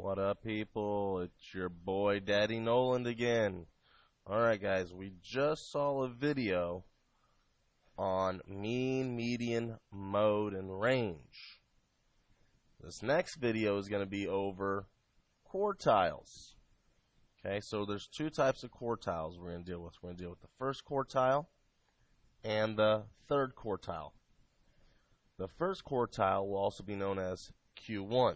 What up, people? It's your boy, Daddy Noland again. Alright, guys, we just saw a video on mean, median, mode, and range. This next video is going to be over quartiles. Okay, so there's two types of quartiles we're going to deal with. We're going to deal with the first quartile and the third quartile. The first quartile will also be known as Q1.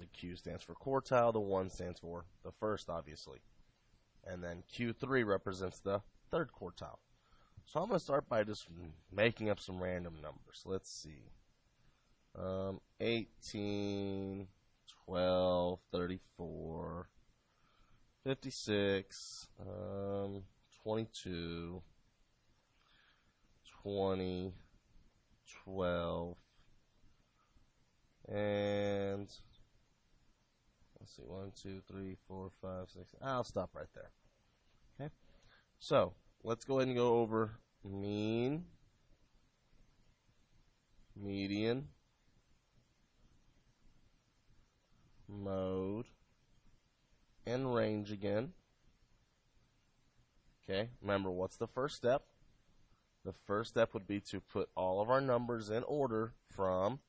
The Q stands for quartile, the 1 stands for the first, obviously. And then Q3 represents the third quartile. So I'm going to start by just making up some random numbers. Let's see. 18, 12, 34, 56, 22, 20, 12, and let's see, 1, 2, 3, 4, 5, 6. I'll stop right there. Okay. So let's go ahead and go over mean, median, mode, and range again. Okay. Remember, what's the first step? The first step would be to put all of our numbers in order from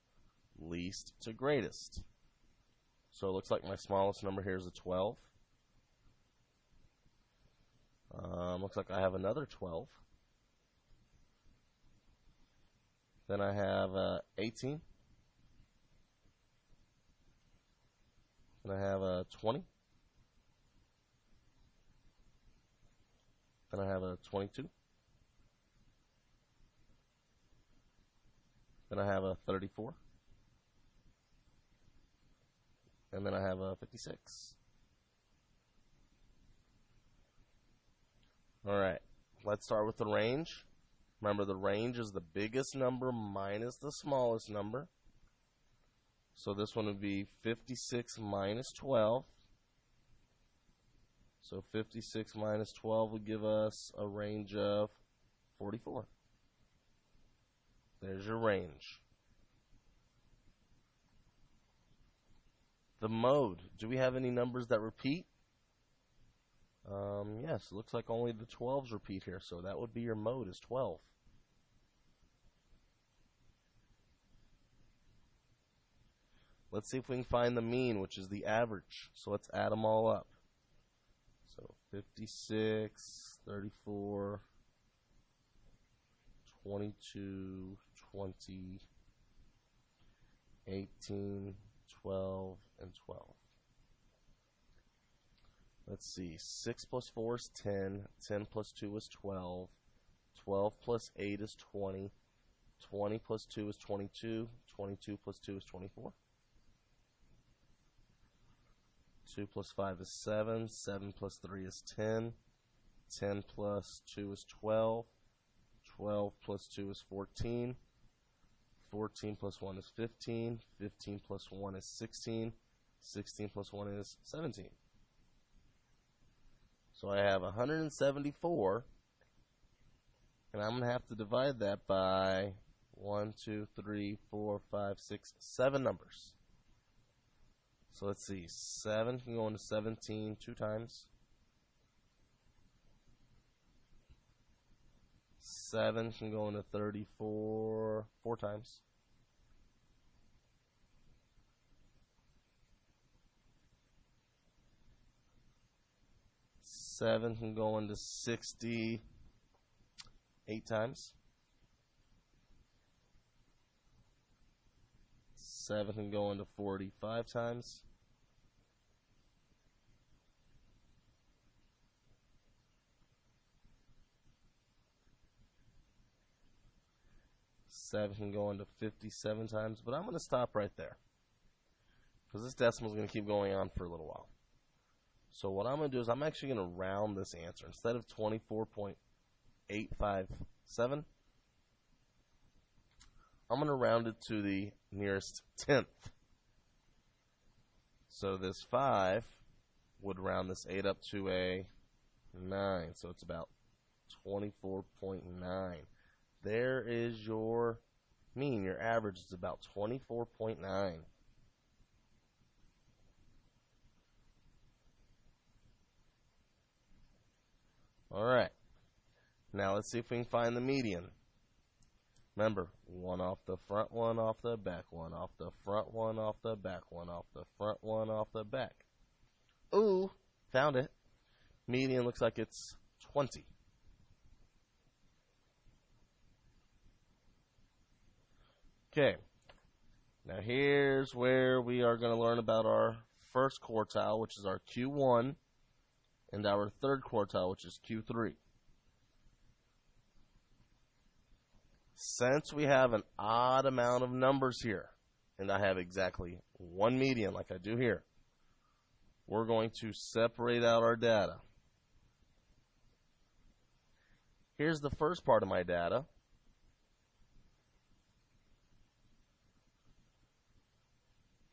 least to greatest. So it looks like my smallest number here is a 12. Looks like I have another 12. Then I have 18. Then I have a 20. Then I have a 22. Then I have a 34. And then I have a 56. Alright, let's start with the range. Remember, the range is the biggest number minus the smallest number. So this one would be 56 minus 12. So 56 minus 12 would give us a range of 44. There's your range. The mode. Do we have any numbers that repeat? Yes, looks like only the 12s repeat here, so that would be your mode is 12. Let's see if we can find the mean, which is the average. So let's add them all up. So 56, 34, 22, 20, 18, 12, and 12. Let's see, 6 plus 4 is 10, 10 plus 2 is 12, 12 plus 8 is 20, 20 plus 2 is 22, 22 plus 2 is 24. 2 plus 5 is 7, 7 plus 3 is 10, 10 plus 2 is 12, 12 plus 2 is 14, 14 plus 1 is 15, 15 plus 1 is 16, 16 plus 1 is 17. So I have 174, and I'm going to have to divide that by 1, 2, 3, 4, 5, 6, 7 numbers. So let's see, 7 can go into 17 2 times. 7 can go into 34 4 times. 7 can go into 60 8 times. 7 can go into 45 times. 7 can go into 57 times, but I'm going to stop right there because this decimal is going to keep going on for a little while. So what I'm going to do is I'm actually going to round this answer. Instead of 24.857, I'm going to round it to the nearest tenth. So this 5 would round this 8 up to a 9. So it's about 24.9. There is your mean. Your average is about 24.9. Alright, now let's see if we can find the median. Remember, one off the front, one off the back, one off the front, one off the back, one off the front, one off the back. Ooh, found it. Median looks like it's 20. Okay, now here's where we are going to learn about our first quartile, which is our Q1, and our third quartile, which is Q3. Since we have an odd amount of numbers here, and I have exactly one median like I do here, we're going to separate out our data. Here's the first part of my data.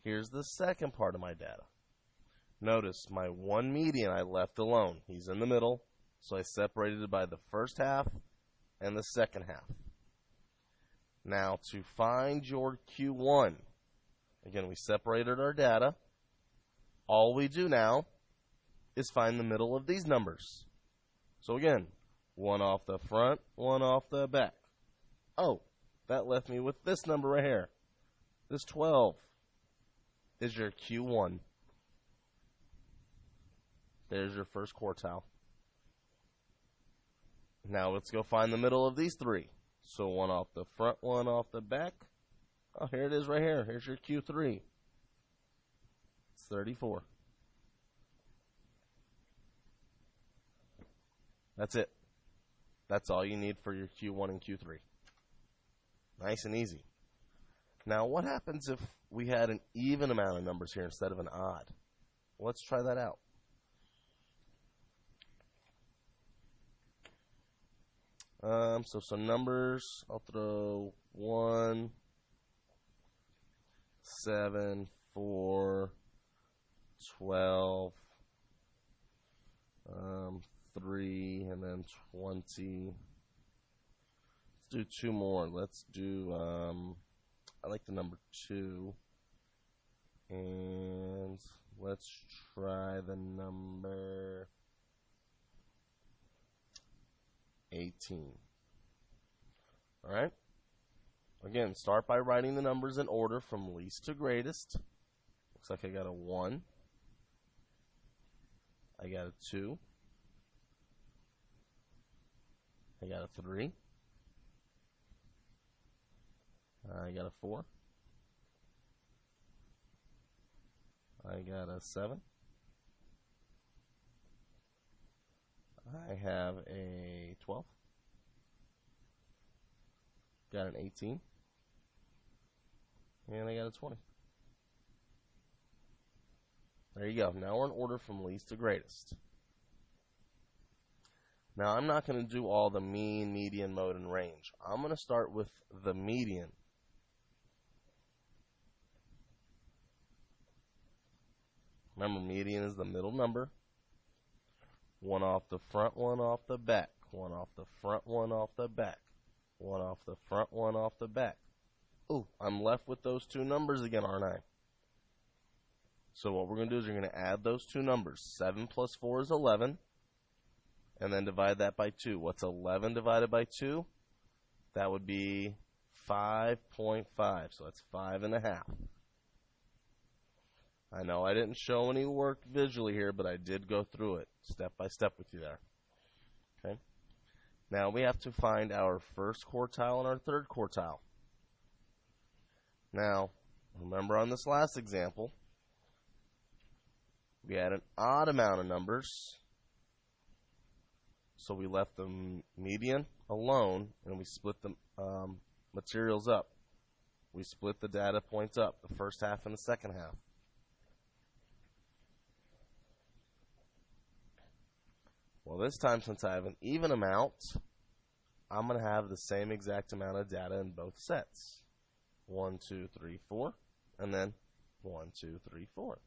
Here's the second part of my data. Notice my one median I left alone. He's in the middle, so I separated it by the first half and the second half. Now, to find your Q1, again, we separated our data. All we do now is find the middle of these numbers. So again, one off the front, one off the back. Oh, that left me with this number right here. This 12 is your Q1. There's your first quartile. Now let's go find the middle of these three. So one off the front, one off the back. Oh, here it is right here. Here's your Q3. It's 34. That's it. That's all you need for your Q1 and Q3. Nice and easy. Now, what happens if we had an even amount of numbers here instead of an odd? Let's try that out. So some numbers, I'll throw 1, 7, 4, 12, 3, and then 20. Let's do two more. Let's do, I like the number 2. And let's try the number 18. Alright? Again, start by writing the numbers in order from least to greatest. Looks like I got a 1. I got a 2. I got a 3. I got a 4. I got a 7. I have a 12. Got an 18. And I got a 20. There you go. Now we're in order from least to greatest. Now I'm not going to do all the mean, median, mode, and range. I'm going to start with the median. Remember, median is the middle number. One off the front, one off the back. One off the front, one off the back. One off the front, one off the back. Ooh, I'm left with those two numbers again, aren't I? So what we're going to do is we're going to add those two numbers. 7 plus 4 is 11. And then divide that by 2. What's 11 divided by 2? That would be 5.5. So that's 5.5. I know I didn't show any work visually here, but I did go through it step by step with you there. Okay. Now we have to find our first quartile and our third quartile. Now, remember on this last example, we had an odd amount of numbers, so we left the median alone, and we split the materials up. We split the data points up, the first half and the second half. Well, this time, since I have an even amount, I'm going to have the same exact amount of data in both sets. 1, 2, 3, 4, and then 1, 2, 3, 4.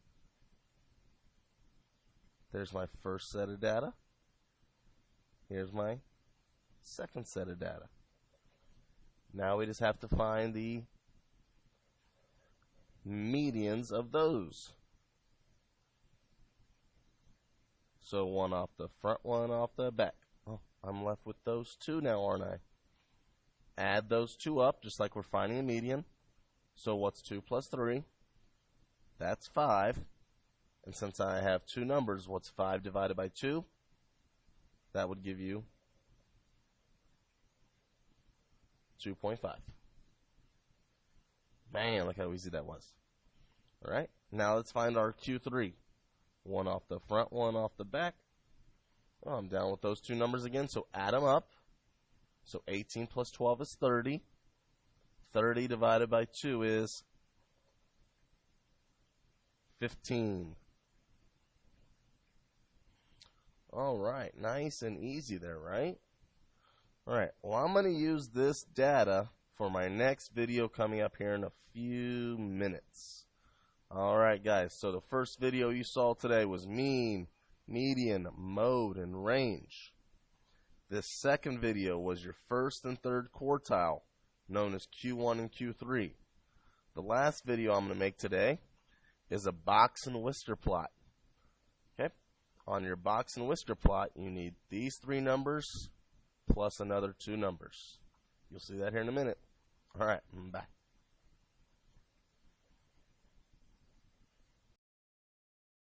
There's my first set of data. Here's my second set of data. Now we just have to find the medians of those. So one off the front, one off the back. Oh, I'm left with those two now, aren't I? Add those two up, just like we're finding a median. So what's 2 plus 3? That's 5. And since I have two numbers, what's 5 divided by 2? That would give you 2.5. Man, look how easy that was. All right, now let's find our Q3. One off the front, one off the back. Oh, I'm down with those two numbers again, so add them up. So 18 plus 12 is 30. 30 divided by 2 is 15. All right, nice and easy there, right? All right, well, I'm going to use this data for my next video coming up here in a few minutes. All right, guys, so the first video you saw today was mean, median, mode, and range. This second video was your first and third quartile, known as Q1 and Q3. The last video I'm going to make today is a box and whisker plot. Okay? On your box and whisker plot, you need these three numbers plus another two numbers. You'll see that here in a minute. All right, bye.